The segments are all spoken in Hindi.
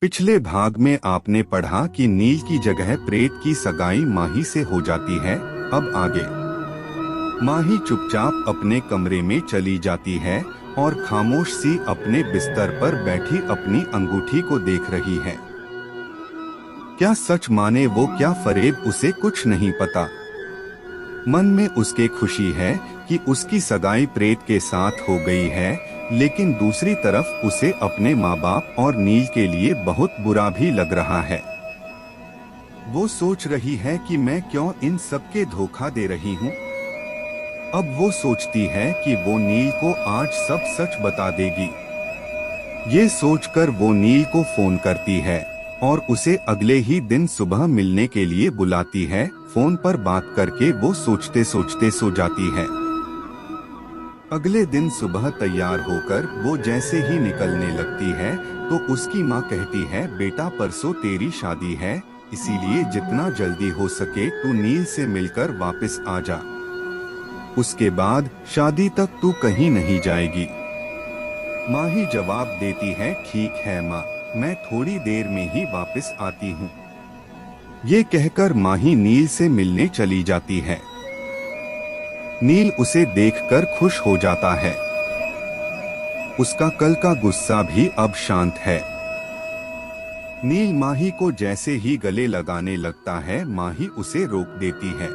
पिछले भाग में आपने पढ़ा कि नील की जगह प्रेत की सगाई माही से हो जाती है। अब आगे माही चुपचाप अपने कमरे में चली जाती है और खामोश सी अपने बिस्तर पर बैठी अपनी अंगूठी को देख रही है। क्या सच माने वो क्या फरेब, उसे कुछ नहीं पता। मन में उसके खुशी है कि उसकी सगाई प्रेत के साथ हो गई है, लेकिन दूसरी तरफ उसे अपने माँ बाप और नील के लिए बहुत बुरा भी लग रहा है। वो सोच रही है कि मैं क्यों इन सबके धोखा दे रही हूँ। अब वो सोचती है कि वो नील को आज सब सच बता देगी। ये सोचकर वो नील को फोन करती है और उसे अगले ही दिन सुबह मिलने के लिए बुलाती है। फोन पर बात करके वो सोचते सोचते सो जाती है। अगले दिन सुबह तैयार होकर वो जैसे ही निकलने लगती है तो उसकी माँ कहती है, बेटा परसों तेरी शादी है, इसीलिए जितना जल्दी हो सके तू नील से मिलकर वापस आ जा। उसके बाद शादी तक तू कहीं नहीं जाएगी। माही जवाब देती है, ठीक है माँ, मैं थोड़ी देर में ही वापस आती हूँ। ये कहकर माही नील से मिलने चली जाती है। नील उसे देखकर खुश हो जाता है। उसका कल का गुस्सा भी अब शांत है। नील माही को जैसे ही गले लगाने लगता है, माही उसे रोक देती है।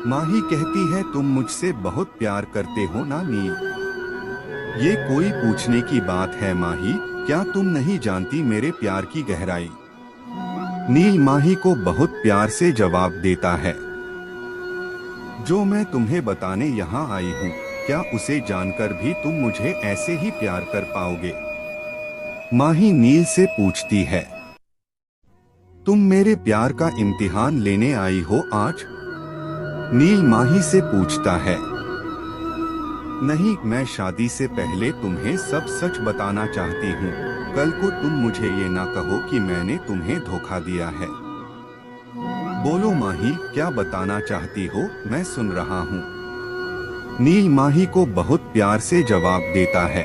माही कहती है, तुम मुझसे बहुत प्यार करते हो ना नील। ये कोई पूछने की बात है माही, क्या तुम नहीं जानती मेरे प्यार की गहराई। नील माही को बहुत प्यार से जवाब देता है, जो मैं तुम्हें बताने यहाँ आई हूँ, क्या उसे जानकर भी तुम मुझे ऐसे ही प्यार कर पाओगे। माही नील से पूछती है, तुम मेरे प्यार का इम्तिहान लेने आई हो आज। नील माही से पूछता है, नहीं, मैं शादी से पहले तुम्हें सब सच बताना चाहती हूँ। कल को तुम मुझे ये ना कहो कि मैंने तुम्हें धोखा दिया है। बोलो माही, क्या बताना चाहती हो, मैं सुन रहा हूँ। नील माही को बहुत प्यार से जवाब देता है।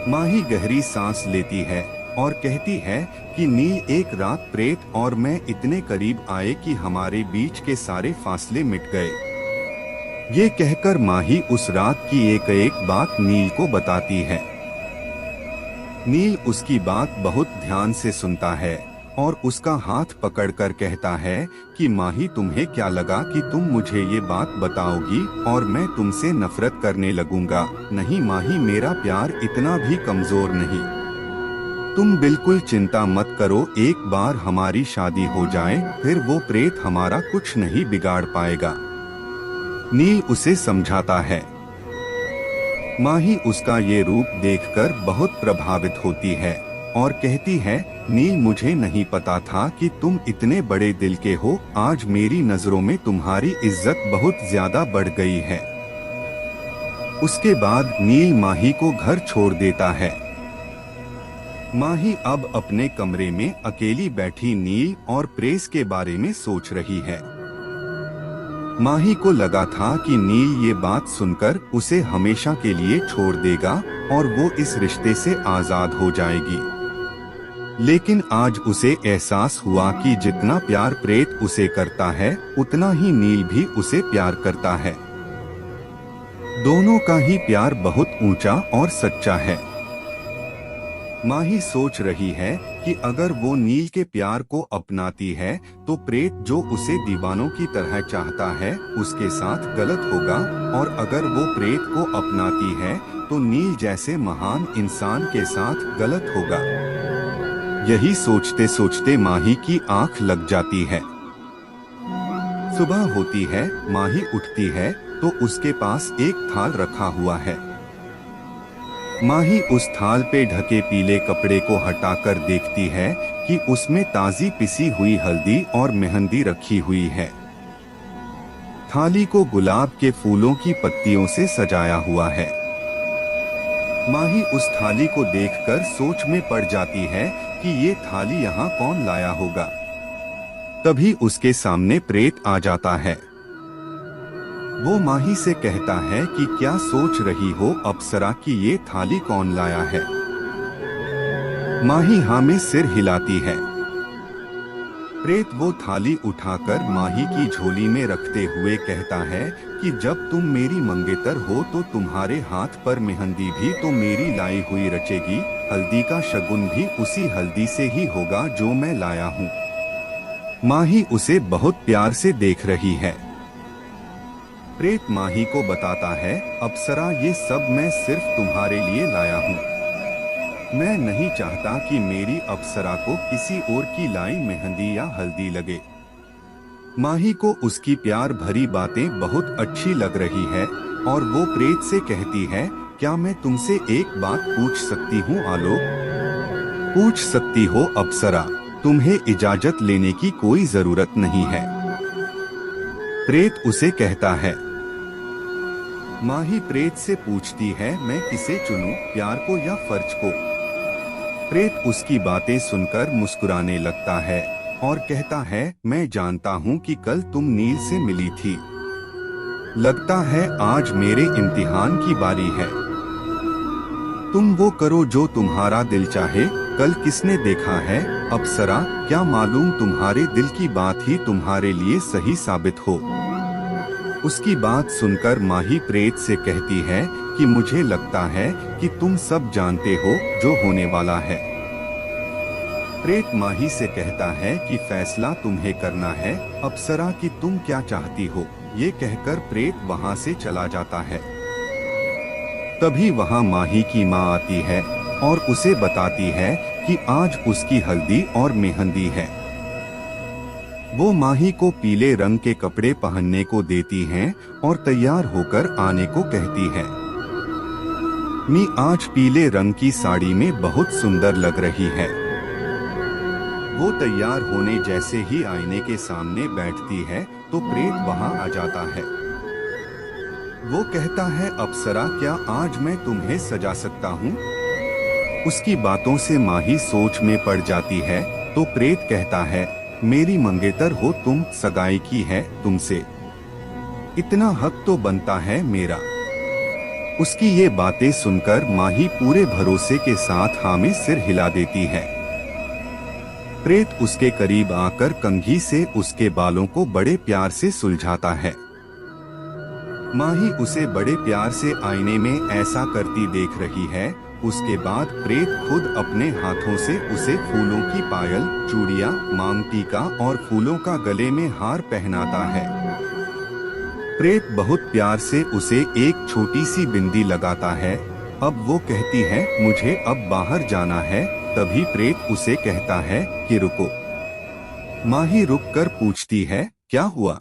माही गहरी सांस लेती है और कहती है कि नील, एक रात प्रेत और मैं इतने करीब आए कि हमारे बीच के सारे फासले मिट गए। ये कहकर माही उस रात की एक एक बात नील को बताती है। नील उसकी बात बहुत ध्यान से सुनता है और उसका हाथ पकड़कर कहता है कि माही, तुम्हें क्या लगा कि तुम मुझे ये बात बताओगी और मैं तुमसे नफरत करने लगूंगा। नहीं माही, मेरा प्यार इतना भी कमजोर नहीं। तुम बिल्कुल चिंता मत करो, एक बार हमारी शादी हो जाए फिर वो प्रेत हमारा कुछ नहीं बिगाड़ पाएगा। नील उसे समझाता है। माही उसका ये रूप देखकर बहुत प्रभावित होती है और कहती है, नील, मुझे नहीं पता था कि तुम इतने बड़े दिल के हो। आज मेरी नजरों में तुम्हारी इज्जत बहुत ज्यादा बढ़ गई है। उसके बाद नील माही को घर छोड़ देता है। माही अब अपने कमरे में अकेली बैठी नील और प्रेस के बारे में सोच रही है। माही को लगा था कि नील ये बात सुनकर उसे हमेशा के लिए छोड़ देगा और वो इस रिश्ते से आजाद हो जाएगी। लेकिन आज उसे एहसास हुआ कि जितना प्यार प्रेत उसे करता है, उतना ही नील भी उसे प्यार करता है। दोनों का ही प्यार बहुत ऊंचा और सच्चा है। माही सोच रही है कि अगर वो नील के प्यार को अपनाती है तो प्रेत, जो उसे दीवानों की तरह चाहता है, उसके साथ गलत होगा, और अगर वो प्रेत को अपनाती है तो नील जैसे महान इंसान के साथ गलत होगा। यही सोचते सोचते माही की आंख लग जाती है। सुबह होती है, माही उठती है तो उसके पास एक थाल रखा हुआ है। माही उस थाल पे ढके पीले कपड़े को हटाकर देखती है कि उसमें ताजी पिसी हुई हल्दी और मेहंदी रखी हुई है। थाली को गुलाब के फूलों की पत्तियों से सजाया हुआ है। माही उस थाली को देखकर सोच में पड़ जाती है कि ये थाली यहाँ कौन लाया होगा। तभी उसके सामने प्रेत आ जाता है। वो माही से कहता है कि क्या सोच रही हो अप्सरा, कि ये थाली कौन लाया है। माही हाँ में सिर हिलाती है। प्रेत वो थाली उठाकर माही की झोली में रखते हुए कहता है कि जब तुम मेरी मंगेतर हो तो तुम्हारे हाथ पर मेहंदी भी तो मेरी लाई हुई रचेगी, हल्दी का शगुन भी उसी हल्दी से ही होगा जो मैं लाया हूँ। माही उसे बहुत प्यार से देख रही है। प्रेत माही को बताता है, अप्सरा ये सब मैं सिर्फ तुम्हारे लिए लाया हूँ। मैं नहीं चाहता कि मेरी अप्सरा को किसी और की लाई मेहंदी या हल्दी लगे। माही को उसकी प्यार भरी बातें बहुत अच्छी लग रही है और वो प्रेत से कहती है, क्या मैं तुमसे एक बात पूछ सकती हूँ आलोक? पूछ सकती हो अप्सरा, तुम्हें इजाजत लेने की कोई जरूरत नहीं है। प्रेत उसे कहता है। माही प्रेत से पूछती है, मैं किसे चुनूं, प्यार को या फर्ज को? प्रेत उसकी बातें सुनकर मुस्कुराने लगता है और कहता है, मैं जानता हूँ कि कल तुम नील से मिली थी। लगता है आज मेरे इम्तिहान की बारी है। तुम वो करो जो तुम्हारा दिल चाहे। कल किसने देखा है अप्सरा, क्या मालूम तुम्हारे दिल की बात ही तुम्हारे लिए सही साबित हो। उसकी बात सुनकर माही प्रेत से कहती है कि मुझे लगता है कि तुम सब जानते हो जो होने वाला है। प्रेत माही से कहता है कि फैसला तुम्हें करना है अप्सरा कि तुम क्या चाहती हो। ये कहकर प्रेत वहाँ से चला जाता है। तभी वहाँ माही की माँ आती है और उसे बताती है कि आज उसकी हल्दी और मेहंदी है। वो माही को पीले रंग के कपड़े पहनने को देती हैं और तैयार होकर आने को कहती है। मी आज पीले रंग की साड़ी में बहुत सुंदर लग रही है। वो तैयार होने जैसे ही आईने के सामने बैठती है तो प्रेत वहां आ जाता है। वो कहता है, अप्सरा क्या आज मैं तुम्हें सजा सकता हूँ? उसकी बातों से माही सोच में पड़ जाती है तो प्रेत कहता है, मेरी मंगेतर हो तुम, सगाई की है तुमसे, इतना हक तो बनता है मेरा। उसकी ये बातें सुनकर माही पूरे भरोसे के साथ हाँ में सिर हिला देती है। प्रेत उसके करीब आकर कंघी से उसके बालों को बड़े प्यार से सुलझाता है। माही उसे बड़े प्यार से आईने में ऐसा करती देख रही है। उसके बाद प्रेत खुद अपने हाथों से उसे फूलों की पायल, चूड़ियां, मांग टीका और फूलों का गले में हार पहनाता है। प्रेत बहुत प्यार से उसे एक छोटी सी बिंदी लगाता है। अब वो कहती है, मुझे अब बाहर जाना है। तभी प्रेत उसे कहता है कि रुको। माही रुककर पूछती है, क्या हुआ?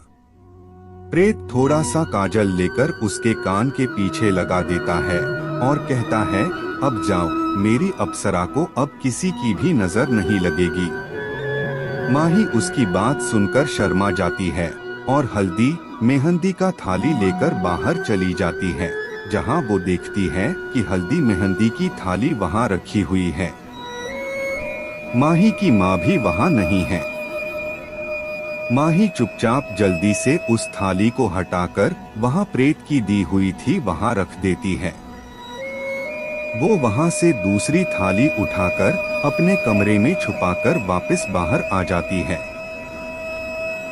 प्रेत थोड़ा सा काजल लेकर उसके कान के पीछे लगा देता है और कहता है, अब जाओ, मेरी अप्सरा को अब किसी की भी नजर नहीं लगेगी। माही उसकी बात सुनकर शर्मा जाती है और हल्दी मेहंदी का थाली लेकर बाहर चली जाती है, जहां वो देखती है कि हल्दी मेहंदी की थाली वहां रखी हुई है। माही की माँ भी वहां नहीं है। माही चुपचाप जल्दी से उस थाली को हटाकर वहां प्रेत की दी हुई थी वहां रख देती है। वो वहां से दूसरी थाली उठाकर अपने कमरे में छुपाकर वापस बाहर आ जाती है।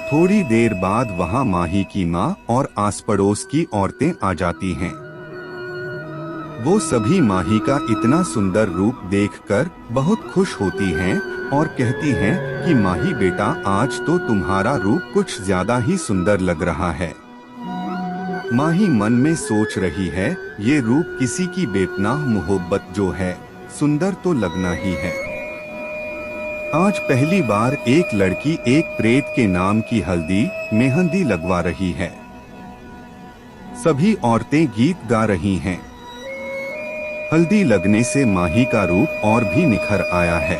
थोड़ी देर बाद वहां माही की माँ और आस पड़ोस की औरतें आ जाती हैं। वो सभी माही का इतना सुंदर रूप देखकर बहुत खुश होती हैं और कहती हैं कि माही बेटा, आज तो तुम्हारा रूप कुछ ज्यादा ही सुंदर लग रहा है। माही मन में सोच रही है, ये रूप किसी की बेपनाह मोहब्बत जो है, सुंदर तो लगना ही है। आज पहली बार एक लड़की एक प्रेत के नाम की हल्दी मेहंदी लगवा रही है। सभी औरतें गीत गा रही हैं। हल्दी लगने से माही का रूप और भी निखर आया है।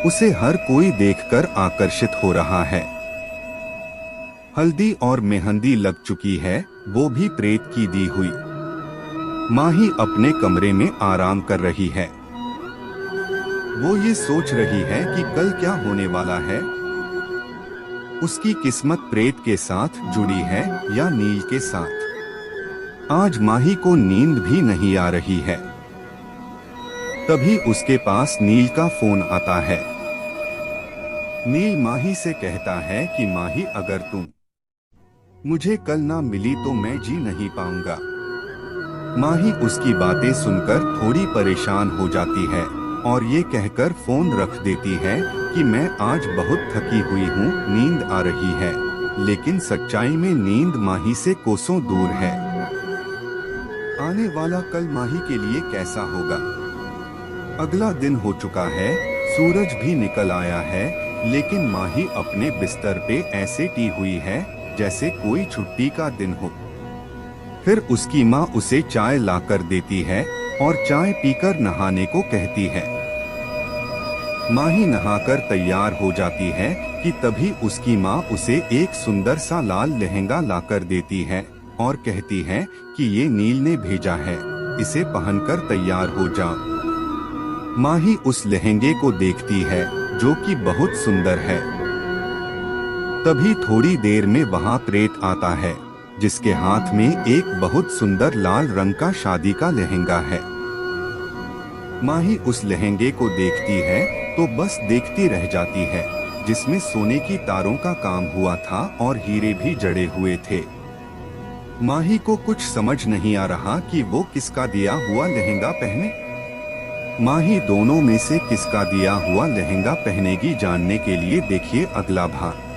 उसे हर कोई देखकर आकर्षित हो रहा है। हल्दी और मेहंदी लग चुकी है, वो भी प्रेत की दी हुई। माही अपने कमरे में आराम कर रही है। वो ये सोच रही है कि कल क्या होने वाला है। उसकी किस्मत प्रेत के साथ जुड़ी है या नील के साथ। आज माही को नींद भी नहीं आ रही है। तभी उसके पास नील का फोन आता है। नील माही से कहता है कि माही, अगर तुम मुझे कल ना मिली तो मैं जी नहीं पाऊंगा। माही उसकी बातें सुनकर थोड़ी परेशान हो जाती है और ये कहकर फोन रख देती है कि मैं आज बहुत थकी हुई हूँ, नींद आ रही है। लेकिन सच्चाई में नींद माही से कोसों दूर है। आने वाला कल माही के लिए कैसा होगा? अगला दिन हो चुका है, सूरज भी निकल आया है, लेकिन माही अपने बिस्तर पे ऐसे टी हुई है जैसे कोई छुट्टी का दिन हो। फिर उसकी माँ उसे चाय लाकर देती है और चाय पीकर नहाने को कहती है। माही नहाकर तैयार हो जाती है कि तभी उसकी माँ उसे एक सुंदर सा लाल लहंगा लाकर देती है और कहती है कि ये नील ने भेजा है, इसे पहनकर तैयार हो जा। माही उस लहंगे को देखती है जो कि बहुत सुंदर है। तभी थोड़ी देर में वहाँ प्रेत आता है जिसके हाथ में एक बहुत सुंदर लाल रंग का शादी का लहंगा है। माही उस लहंगे को देखती है तो बस देखती रह जाती है, जिसमें सोने की तारों का काम हुआ था और हीरे भी जड़े हुए थे। माही को कुछ समझ नहीं आ रहा कि वो किसका दिया हुआ लहंगा पहने। माही दोनों में से किसका दिया हुआ लहंगा पहनेगी, जानने के लिए देखिए अगला भाग।